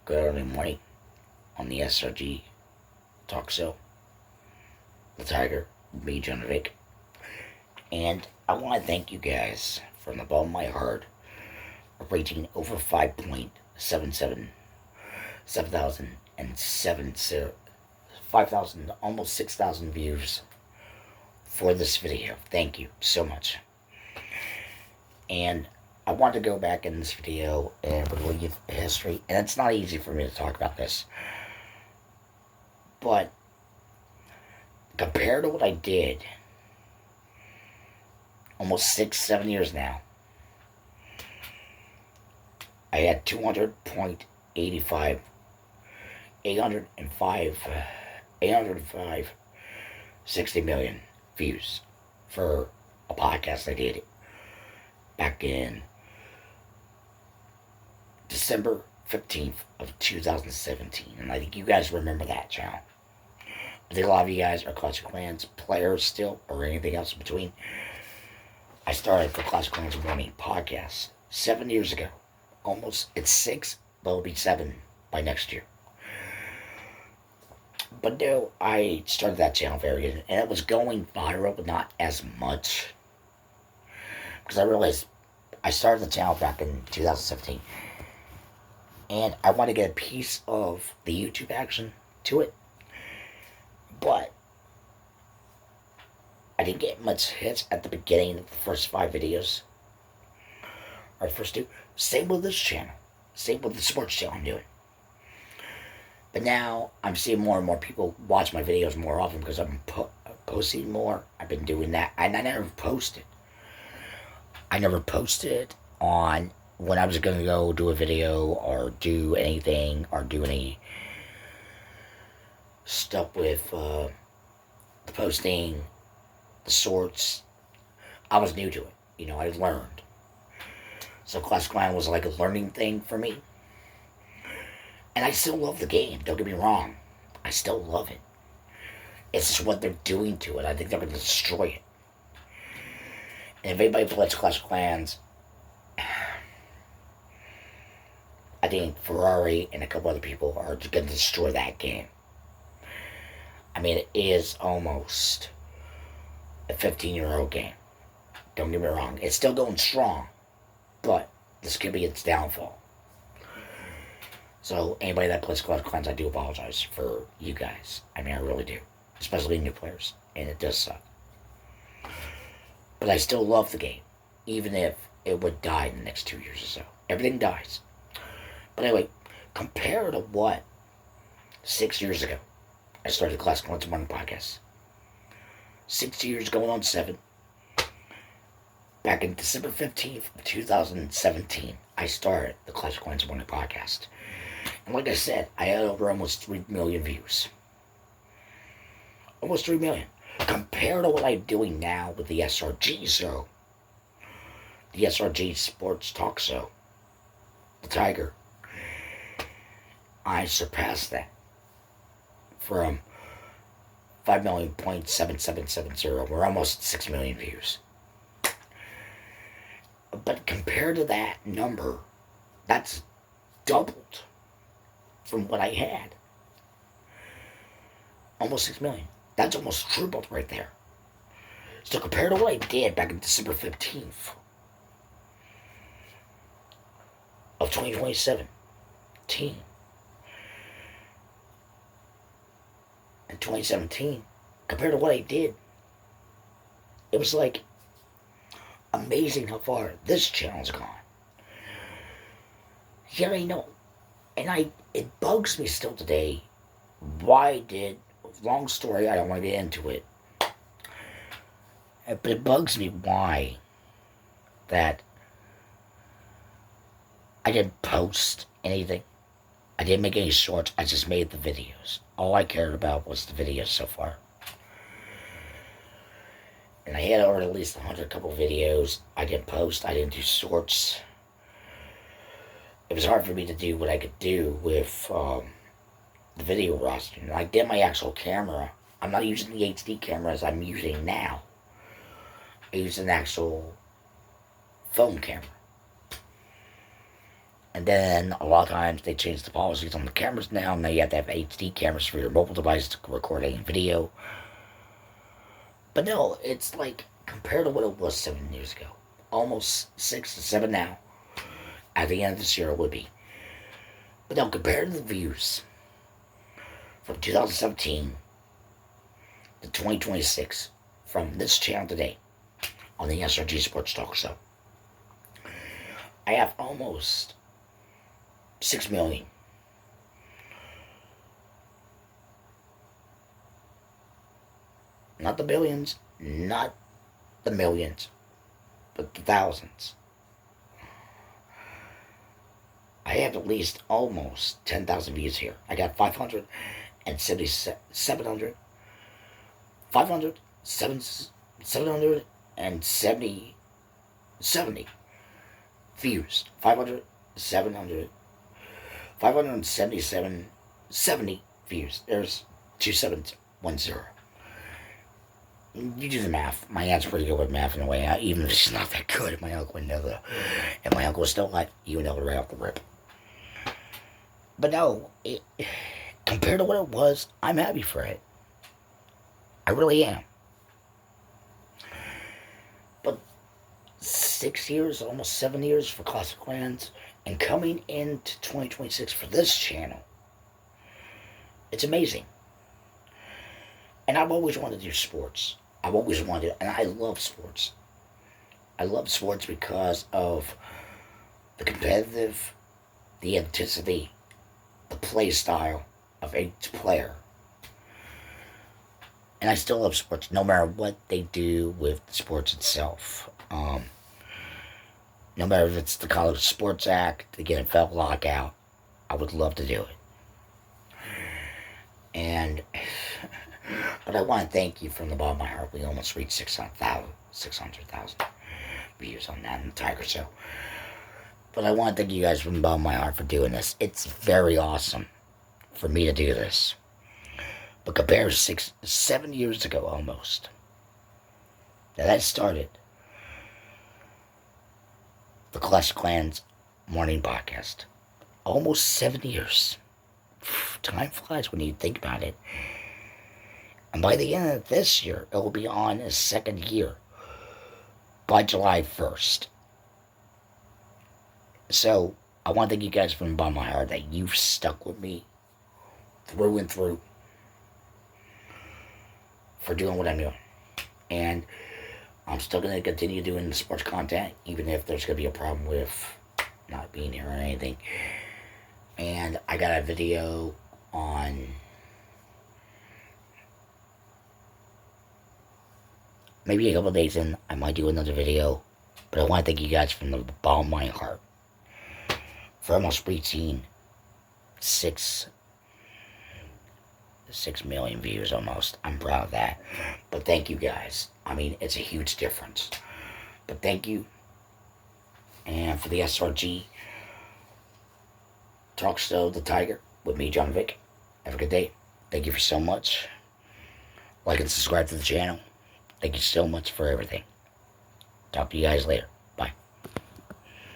good early morning on the SRG talk show. The Tiger, me, John Vic. And I want to thank you guys from the bottom of my heart for reaching over 5.77, 5,000, almost 6,000 views for this video. Thank you so much. And I want to go back in this video and relive history. And it's not easy for me to talk about this. But compared to what I did almost 6-7 years now, I had 200.85, 805, 60 million views for a podcast I did back in December 15th of 2017. And I think you guys remember that channel. I think a lot of you guys are Clash of Clans players still, or anything else in between. I started the Clash of Clans Morning podcast 7 years ago. Almost, it's 6, but it'll be 7 by next year. But no, I started that channel very good, and it was going viral, but not as much. Because I realized I started the channel back in 2017, and I want to get a piece of the YouTube action to it. But I didn't get much hits at the beginning of the first 5 videos. Or the first 2. Same with this channel. Same with the sports channel I'm doing. But now I'm seeing more and more people watch my videos more often because I'm posting more. I've been doing that. And I never posted. I never posted on when I was going to go do a video or do anything or do any stuff with the posting, the sorts. I was new to it. I learned. So Clash of Clans was like a learning thing for me. And I still love the game, don't get me wrong. I still love it. It's just what they're doing to it. I think they're going to destroy it. And if anybody plays Clash of Clans, I think Ferrari and a couple other people are going to destroy that game. I mean, it is almost a 15-year-old game. Don't get me wrong. It's still going strong. But this could be its downfall. So, anybody that plays Clash of Clans, I do apologize for you guys. I mean, I really do. Especially new players. And it does suck. But I still love the game. Even if it would die in the next 2 years or so. Everything dies. But anyway, compared to what 6 years ago, I started Clash of Clans Morning podcast. 6 years going on 7. Back in December 15th, 2017, I started the Clash of Clans Morning podcast. And like I said, I had over almost 3 million views. Almost 3 million. Compared to what I'm doing now with the SRG show, the SRG Sports Talk Show, the Tiger, I surpassed that from 5,000,77770. We're almost 6 million views. But compared to that number, that's doubled from what I had. Almost 6 million. That's almost tripled right there. So compared to what I did back in December 15th of 2017, in 2017, compared to what I did, it was like amazing how far this channel's gone. Yeah, I know. And it bugs me still today. Long story, I don't want to get into it. But it bugs me why that I didn't post anything. I didn't make any shorts. I just made the videos. All I cared about was the videos so far. And I had already at least 100 couple videos. I didn't post. I didn't do shorts. It was hard for me to do what I could do with the video roster. And I did my actual camera. I'm not using the HD cameras I'm using now. I use an actual phone camera. And then a lot of times they change the policies on the cameras now. Now you have to have HD cameras for your mobile device to record any video. But no, it's like compared to what it was 7 years ago, almost 6 to 7 now. At the end of this year, it would be. But no, compared to the views from 2017 to 2026 from this channel today on the SRG Sports Talk Show, I have almost 6 million. Not the billions, not the millions, but the thousands. I have at least almost 10,000 views here. I got 770 views. 570 views. There's 2710. You do the math. My aunt's pretty good with math in a way. Even if she's not that good, my uncle would know that. If my uncle was still alive, you would know it right off the rip. But no, compared to what it was, I'm happy for it. I really am. But 6 years, almost 7 years for Classic Clans, and coming into 2026 for this channel, it's amazing. And I've always wanted to do sports. I've always wanted, and I love sports. I love sports because of the competitive, the intensity, the play style of each player. And I still love sports, no matter what they do with sports itself. No matter if it's the College Sports Act, the NFL lockout, I would love to do it. And, but I want to thank you from the bottom of my heart. We almost reached 600,000 views on that in the Tiger Show. But I want to thank you guys from the bottom of my heart for doing this. It's very awesome for me to do this. But compared to 7 years ago almost, that started the Clash of Clans morning podcast. Almost 7 years. Time flies when you think about it. And by the end of this year, it will be on its second year. By July 1st. So, I want to thank you guys from the bottom of my heart that you've stuck with me through and through for doing what I'm doing. And I'm still going to continue doing the sports content, even if there's going to be a problem with not being here or anything. And I got a video on maybe a couple days in, I might do another video. But I want to thank you guys from the bottom of my heart for almost reaching 6 million views almost. I'm proud of that. But thank you guys. I mean, it's a huge difference. But thank you. And for the SRG Talk Show, The Tiger, with me, John Vick. Have a good day. Thank you for so much. Like and subscribe to the channel. Thank you so much for everything. Talk to you guys later.